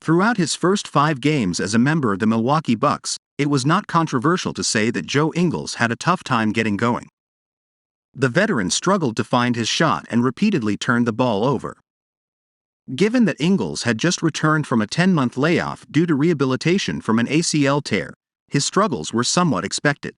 Throughout his first 5 games as a member of the Milwaukee Bucks, it was not controversial to say that Joe Ingles had a tough time getting going. The veteran struggled to find his shot and repeatedly turned the ball over. Given that Ingles had just returned from a 10-month layoff due to rehabilitation from an ACL tear, his struggles were somewhat expected.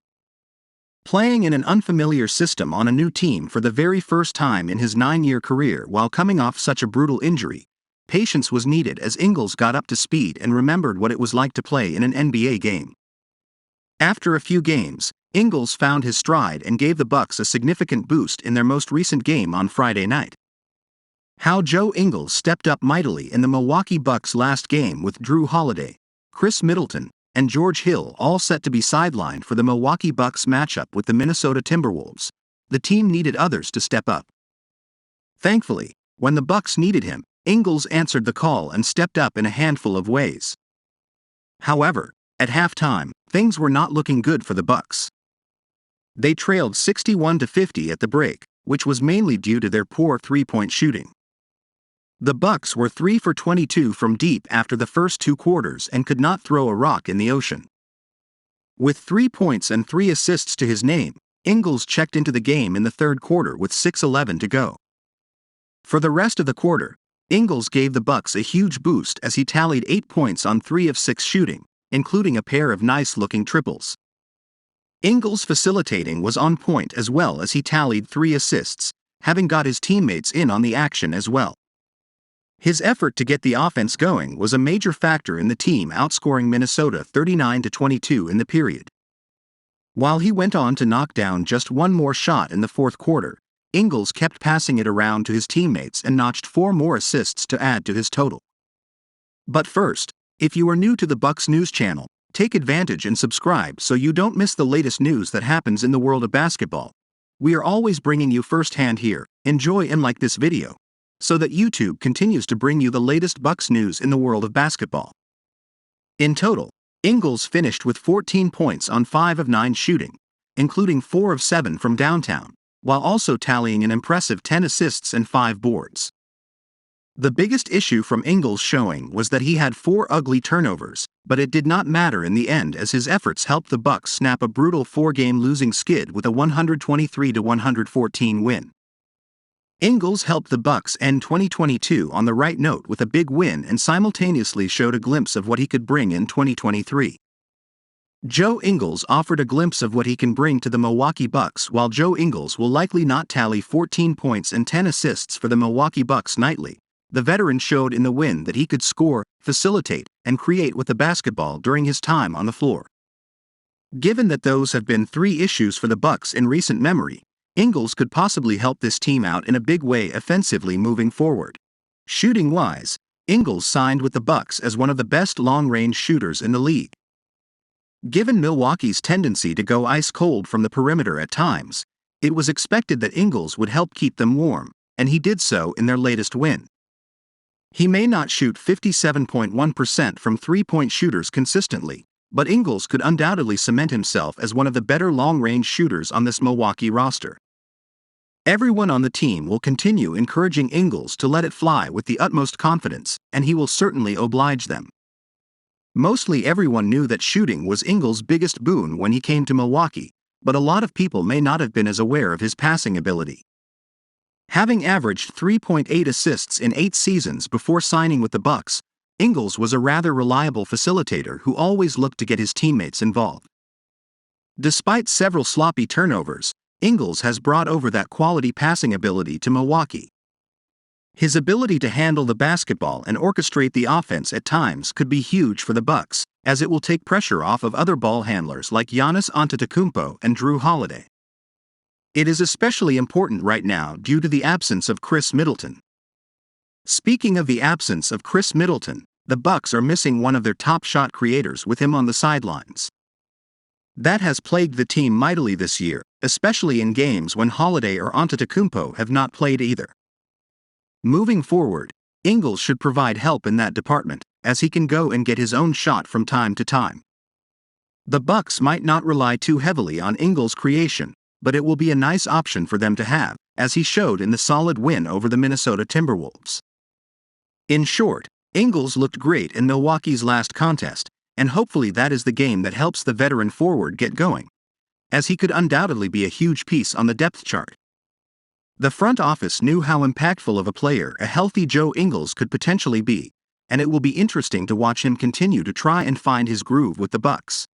Playing in an unfamiliar system on a new team for the very first time in his 9-year career while coming off such a brutal injury, patience was needed as Ingles got up to speed and remembered what it was like to play in an NBA game. After a few games, Ingles found his stride and gave the Bucks a significant boost in their most recent game on Friday night. How Joe Ingles stepped up mightily in the Milwaukee Bucks' last game with Jrue Holiday, Chris Middleton, and George Hill all set to be sidelined for the Milwaukee Bucks matchup with the Minnesota Timberwolves. The team needed others to step up. Thankfully, when the Bucks needed him, Ingles answered the call and stepped up in a handful of ways. However, at halftime, things were not looking good for the Bucks. They trailed 61-50 at the break, which was mainly due to their poor three-point shooting. The Bucks were 3 for 22 from deep after the first 2 quarters and could not throw a rock in the ocean. With 3 points and 3 assists to his name, Ingles checked into the game in the third quarter with 6:11 to go. For the rest of the quarter, Ingles gave the Bucks a huge boost as he tallied 8 points on 3 of 6 shooting, including a pair of nice-looking triples. Ingles' facilitating was on point as well as he tallied 3 assists, having got his teammates in on the action as well. His effort to get the offense going was a major factor in the team outscoring Minnesota 39-22 in the period. While he went on to knock down just one more shot in the fourth quarter, Ingles kept passing it around to his teammates and notched 4 more assists to add to his total. But first, if you are new to the Bucks News channel, take advantage and subscribe so you don't miss the latest news that happens in the world of basketball. We are always bringing you firsthand here. Enjoy and like this video, so that YouTube continues to bring you the latest Bucks news in the world of basketball. In total, Ingles finished with 14 points on 5 of 9 shooting, including 4 of 7 from downtown, while also tallying an impressive 10 assists and 5 boards. The biggest issue from Ingles' showing was that he had 4 ugly turnovers, but it did not matter in the end as his efforts helped the Bucks snap a brutal 4-game losing skid with a 123-114 win. Ingles helped the Bucks end 2022 on the right note with a big win and simultaneously showed a glimpse of what he could bring in 2023. Joe Ingles offered a glimpse of what he can bring to the Milwaukee Bucks. While Joe Ingles will likely not tally 14 points and 10 assists for the Milwaukee Bucks nightly, the veteran showed in the win that he could score, facilitate, and create with the basketball during his time on the floor. Given that those have been 3 issues for the Bucks in recent memory, Ingles could possibly help this team out in a big way offensively moving forward. Shooting-wise, Ingles signed with the Bucks as one of the best long-range shooters in the league. Given Milwaukee's tendency to go ice-cold from the perimeter at times, it was expected that Ingles would help keep them warm, and he did so in their latest win. He may not shoot 57.1% from three-point shooters consistently, but Ingles could undoubtedly cement himself as one of the better long-range shooters on this Milwaukee roster. Everyone on the team will continue encouraging Ingles to let it fly with the utmost confidence, and he will certainly oblige them. Mostly everyone knew that shooting was Ingles' biggest boon when he came to Milwaukee, but a lot of people may not have been as aware of his passing ability. Having averaged 3.8 assists in 8 seasons before signing with the Bucks, Ingles was a rather reliable facilitator who always looked to get his teammates involved. Despite several sloppy turnovers, Ingles has brought over that quality passing ability to Milwaukee. His ability to handle the basketball and orchestrate the offense at times could be huge for the Bucks, as it will take pressure off of other ball handlers like Giannis Antetokounmpo and Jrue Holiday. It is especially important right now due to the absence of Chris Middleton. Speaking of the absence of Chris Middleton, the Bucks are missing one of their top shot creators with him on the sidelines. That has plagued the team mightily this year, especially in games when Holiday or Antetokounmpo have not played either. Moving forward, Ingles should provide help in that department, as he can go and get his own shot from time to time. The Bucks might not rely too heavily on Ingles' creation, but it will be a nice option for them to have, as he showed in the solid win over the Minnesota Timberwolves. In short, Ingles looked great in Milwaukee's last contest, and hopefully that is the game that helps the veteran forward get going, as he could undoubtedly be a huge piece on the depth chart. The front office knew how impactful of a player a healthy Joe Ingles could potentially be, and it will be interesting to watch him continue to try and find his groove with the Bucks.